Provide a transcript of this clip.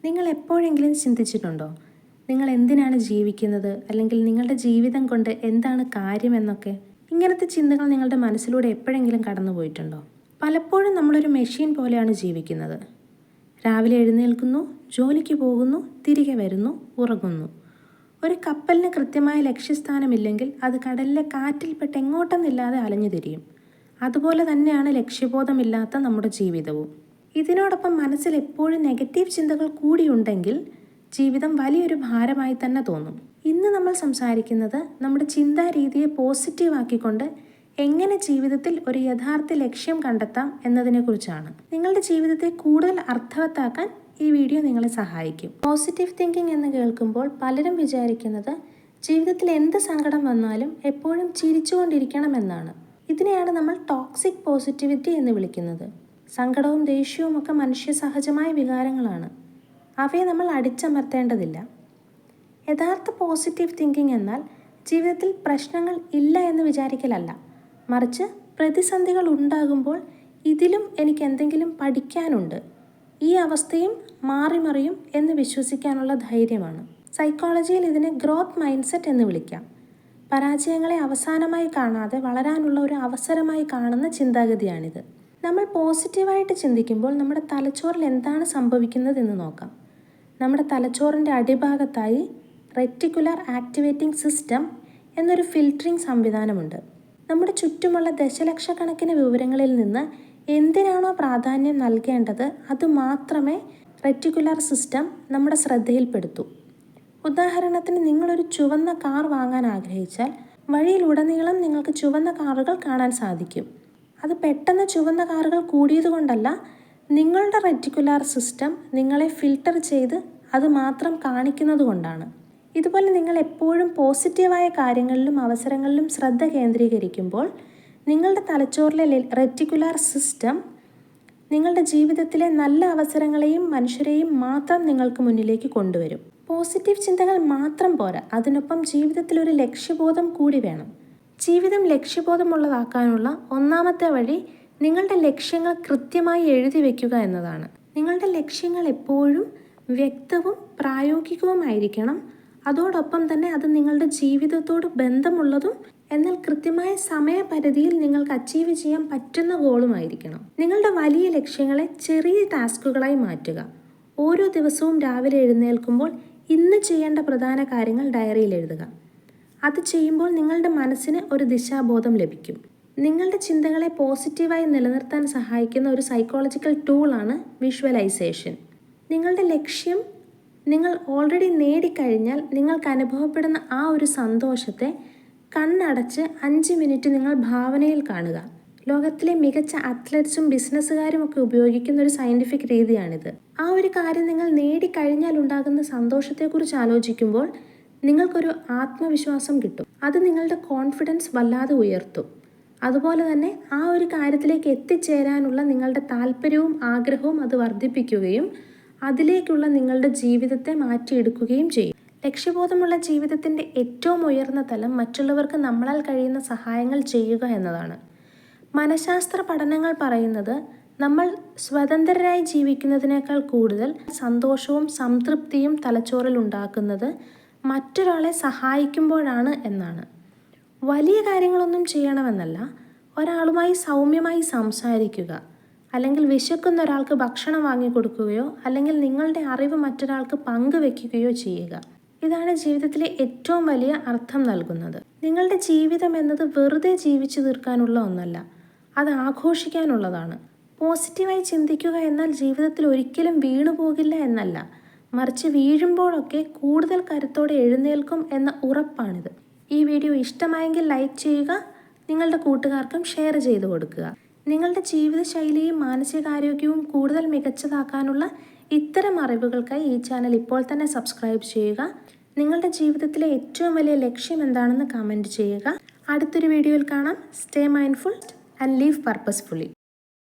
നിങ്ങൾ എപ്പോഴെങ്കിലും ചിന്തിച്ചിട്ടുണ്ടോ നിങ്ങൾ എന്തിനാണ് ജീവിക്കുന്നത്, അല്ലെങ്കിൽ നിങ്ങളുടെ ജീവിതം കൊണ്ട് എന്താണ് കാര്യമെന്നൊക്കെ? ഇങ്ങനത്തെ ചിന്തകൾ നിങ്ങളുടെ മനസ്സിലൂടെ എപ്പോഴെങ്കിലും കടന്നു പോയിട്ടുണ്ടോ? പലപ്പോഴും നമ്മളൊരു മെഷീൻ പോലെയാണ് ജീവിക്കുന്നത്. രാവിലെ എഴുന്നേൽക്കുന്നു, ജോലിക്ക് പോകുന്നു, തിരികെ വരുന്നു, ഉറങ്ങുന്നു. ഒരു കപ്പലിന് കൃത്യമായ ലക്ഷ്യസ്ഥാനമില്ലെങ്കിൽ അത് കടലിലെ കാറ്റിൽപ്പെട്ട് എങ്ങോട്ടെന്നില്ലാതെ അലഞ്ഞു തിരിയും. അതുപോലെ തന്നെയാണ് ലക്ഷ്യബോധമില്ലാത്ത നമ്മുടെ ജീവിതവും. ഇതിനോടൊപ്പം മനസ്സിൽ എപ്പോഴും നെഗറ്റീവ് ചിന്തകൾ കൂടിയുണ്ടെങ്കിൽ ജീവിതം വലിയൊരു ഭാരമായി തന്നെ തോന്നും. ഇന്ന് നമ്മൾ സംസാരിക്കുന്നത് നമ്മുടെ ചിന്താരീതിയെ പോസിറ്റീവ് ആക്കിക്കൊണ്ട് എങ്ങനെ ജീവിതത്തിൽ ഒരു യഥാർത്ഥ ലക്ഷ്യം കണ്ടെത്താം എന്നതിനെക്കുറിച്ചാണ്. നിങ്ങളുടെ ജീവിതത്തെ കൂടുതൽ അർത്ഥവത്താക്കാൻ ഈ വീഡിയോ നിങ്ങളെ സഹായിക്കും. പോസിറ്റീവ് തിങ്കിങ് എന്ന് കേൾക്കുമ്പോൾ പലരും വിചാരിക്കുന്നത് ജീവിതത്തിൽ എന്ത് സങ്കടം വന്നാലും എപ്പോഴും ചിരിച്ചുകൊണ്ടിരിക്കണമെന്നാണ്. ഇതിനെയാണ് നമ്മൾ ടോക്സിക് പോസിറ്റിവിറ്റി എന്ന് വിളിക്കുന്നത്. സങ്കടവും ദേഷ്യവും ഒക്കെ മനുഷ്യ സഹജമായ വികാരങ്ങളാണ്. അവയെ നമ്മൾ അടിച്ചമർത്തേണ്ടതില്ല. യഥാർത്ഥ പോസിറ്റീവ് തിങ്കിങ് എന്നാൽ ജീവിതത്തിൽ പ്രശ്നങ്ങൾ ഇല്ല എന്ന് വിചാരിക്കലല്ല, മറിച്ച് പ്രതിസന്ധികൾ ഉണ്ടാകുമ്പോൾ ഇതിലും എനിക്ക് എന്തെങ്കിലും പഠിക്കാനുണ്ട്, ഈ അവസ്ഥയും മാറിമറിയും എന്ന് വിശ്വസിക്കാനുള്ള ധൈര്യമാണ്. സൈക്കോളജിയിൽ ഇതിനെ ഗ്രോത്ത് മൈൻഡ് സെറ്റ് എന്ന് വിളിക്കാം. പരാജയങ്ങളെ അവസാനമായി കാണാതെ വളരാനുള്ള ഒരു അവസരമായി കാണുന്ന ചിന്താഗതിയാണിത്. നമ്മൾ പോസിറ്റീവായിട്ട് ചിന്തിക്കുമ്പോൾ നമ്മുടെ തലച്ചോറിൽ എന്താണ് സംഭവിക്കുന്നതെന്ന് നോക്കാം. നമ്മുടെ തലച്ചോറിൻ്റെ അടിഭാഗത്തായി റെറ്റിക്കുലർ ആക്ടിവേറ്റിംഗ് സിസ്റ്റം എന്നൊരു ഫിൽറ്ററിംഗ് സംവിധാനമുണ്ട്. നമ്മുടെ ചുറ്റുമുള്ള ദശലക്ഷക്കണക്കിന് വിവരങ്ങളിൽ നിന്ന് എന്തിനാണോ പ്രാധാന്യം നൽകേണ്ടത് അത് മാത്രമേ റെറ്റിക്കുലർ സിസ്റ്റം നമ്മുടെ ശ്രദ്ധയിൽപ്പെടുത്തൂ. ഉദാഹരണത്തിന്, നിങ്ങളൊരു ചുവന്ന കാർ വാങ്ങാൻ ആഗ്രഹിച്ചാൽ വഴിയിലുടനീളം നിങ്ങൾക്ക് ചുവന്ന കാറുകൾ കാണാൻ സാധിക്കും. അത് പെട്ടെന്ന് ചുവന്ന കാറുകൾ കൂടിയതുകൊണ്ടല്ല, നിങ്ങളുടെ റെറ്റിക്കുലർ സിസ്റ്റം നിങ്ങളെ ഫിൽട്ടർ ചെയ്ത് അത് മാത്രം കാണിക്കുന്നത് കൊണ്ടാണ്. ഇതുപോലെ നിങ്ങൾ എപ്പോഴും പോസിറ്റീവായ കാര്യങ്ങളിലും അവസരങ്ങളിലും ശ്രദ്ധ കേന്ദ്രീകരിക്കുമ്പോൾ നിങ്ങളുടെ തലച്ചോറിലെ റെറ്റിക്കുലർ സിസ്റ്റം നിങ്ങളുടെ ജീവിതത്തിലെ നല്ല അവസരങ്ങളെയും മനുഷ്യരെയും മാത്രം നിങ്ങൾക്ക് മുന്നിലേക്ക് കൊണ്ടുവരും. പോസിറ്റീവ് ചിന്തകൾ മാത്രം പോരാ, അതിനൊപ്പം ജീവിതത്തിൽ ഒരു ലക്ഷ്യബോധം കൂടി വേണം. ജീവിതം ലക്ഷ്യബോധമുള്ളതാക്കാനുള്ള ഒന്നാമത്തെ വഴി നിങ്ങളുടെ ലക്ഷ്യങ്ങൾ കൃത്യമായി എഴുതി വയ്ക്കുക എന്നതാണ്. നിങ്ങളുടെ ലക്ഷ്യങ്ങൾ എപ്പോഴും വ്യക്തവും പ്രായോഗികവുമായിരിക്കണം. അതോടൊപ്പം തന്നെ അത് നിങ്ങളുടെ ജീവിതത്തോട് ബന്ധമുള്ളതും എന്നാൽ കൃത്യമായ സമയപരിധിയിൽ നിങ്ങൾക്ക് അച്ചീവ് ചെയ്യാൻ പറ്റുന്ന ഗോളുമായിരിക്കണം. നിങ്ങളുടെ വലിയ ലക്ഷ്യങ്ങളെ ചെറിയ ടാസ്കുകളായി മാറ്റുക. ഓരോ ദിവസവും രാവിലെ എഴുന്നേൽക്കുമ്പോൾ ഇന്ന് ചെയ്യേണ്ട പ്രധാന കാര്യങ്ങൾ ഡയറിയിൽ എഴുതുക. അത് ചെയ്യുമ്പോൾ നിങ്ങളുടെ മനസ്സിന് ഒരു ദിശാബോധം ലഭിക്കും. നിങ്ങളുടെ ചിന്തകളെ പോസിറ്റീവായി നിലനിർത്താൻ സഹായിക്കുന്ന ഒരു സൈക്കോളജിക്കൽ ടൂളാണ് വിഷ്വലൈസേഷൻ. നിങ്ങളുടെ ലക്ഷ്യം നിങ്ങൾ ഓൾറെഡി നേടിക്കഴിഞ്ഞാൽ നിങ്ങൾക്ക് അനുഭവപ്പെടുന്ന ആ ഒരു സന്തോഷത്തെ കണ്ണടച്ച് 5 മിനിറ്റ് നിങ്ങൾ ഭാവനയിൽ കാണുക. ലോകത്തിലെ മികച്ച അത്ലറ്റ്സും ബിസിനസ്സുകാരും ഒക്കെ ഉപയോഗിക്കുന്ന ഒരു സയൻറ്റിഫിക് രീതിയാണിത്. ആ ഒരു കാര്യം നിങ്ങൾ നേടിക്കഴിഞ്ഞാൽ ഉണ്ടാകുന്ന സന്തോഷത്തെക്കുറിച്ച് ആലോചിക്കുമ്പോൾ നിങ്ങൾക്കൊരു ആത്മവിശ്വാസം കിട്ടും. അത് നിങ്ങളുടെ കോൺഫിഡൻസ് വല്ലാതെ ഉയർത്തും. അതുപോലെ തന്നെ ആ ഒരു കാര്യത്തിലേക്ക് എത്തിച്ചേരാനുള്ള നിങ്ങളുടെ താല്പര്യവും ആഗ്രഹവും അത് വർദ്ധിപ്പിക്കുകയും അതിലേക്കുള്ള നിങ്ങളുടെ ജീവിതത്തെ മാറ്റിയെടുക്കുകയും ചെയ്യും. ലക്ഷ്യബോധമുള്ള ജീവിതത്തിൻ്റെ ഏറ്റവും ഉയർന്ന തലം മറ്റുള്ളവർക്ക് നമ്മളാൽ കഴിയുന്ന സഹായങ്ങൾ ചെയ്യുക എന്നതാണ്. മനഃശാസ്ത്ര പഠനങ്ങൾ പറയുന്നത് നമ്മൾ സ്വതന്ത്രരായി ജീവിക്കുന്നതിനേക്കാൾ കൂടുതൽ സന്തോഷവും സംതൃപ്തിയും തലച്ചോറിൽ ഉണ്ടാക്കുന്നത് മറ്റൊരാളെ സഹായിക്കുമ്പോഴാണ് എന്നാണ്. വലിയ കാര്യങ്ങളൊന്നും ചെയ്യണമെന്നല്ല, ഒരാളുമായി സൗമ്യമായി സംസാരിക്കുക, അല്ലെങ്കിൽ വിശക്കുന്ന ഒരാൾക്ക് ഭക്ഷണം വാങ്ങിക്കൊടുക്കുകയോ അല്ലെങ്കിൽ നിങ്ങളുടെ അറിവ് മറ്റൊരാൾക്ക് പങ്കുവെക്കുകയോ ചെയ്യുക. ഇതാണ് ജീവിതത്തിലെ ഏറ്റവും വലിയ അർത്ഥം നൽകുന്നത്. നിങ്ങളുടെ ജീവിതം എന്നത് വെറുതെ ജീവിച്ചു തീർക്കാനുള്ള ഒന്നല്ല, അത് ആഘോഷിക്കാനുള്ളതാണ്. പോസിറ്റീവായി ചിന്തിക്കുക എന്നാൽ ജീവിതത്തിൽ ഒരിക്കലും വീണുപോകില്ല എന്നല്ല, മറിച്ച് വീഴുമ്പോഴൊക്കെ കൂടുതൽ കരുത്തോടെ എഴുന്നേൽക്കും എന്ന ഉറപ്പാണിത്. ഈ വീഡിയോ ഇഷ്ടമായെങ്കിൽ ലൈക്ക് ചെയ്യുക, നിങ്ങളുടെ കൂട്ടുകാർക്കും ഷെയർ ചെയ്ത് കൊടുക്കുക. നിങ്ങളുടെ ജീവിതശൈലിയും മാനസികാരോഗ്യവും കൂടുതൽ മികച്ചതാക്കാനുള്ള ഇത്തരം അറിവുകൾക്കായി ഈ ചാനൽ ഇപ്പോൾ തന്നെ സബ്സ്ക്രൈബ് ചെയ്യുക. നിങ്ങളുടെ ജീവിതത്തിലെ ഏറ്റവും വലിയ ലക്ഷ്യം എന്താണെന്ന് കമൻറ്റ് ചെയ്യുക. അടുത്തൊരു വീഡിയോയിൽ കാണാം. Stay mindful and leave purposefully.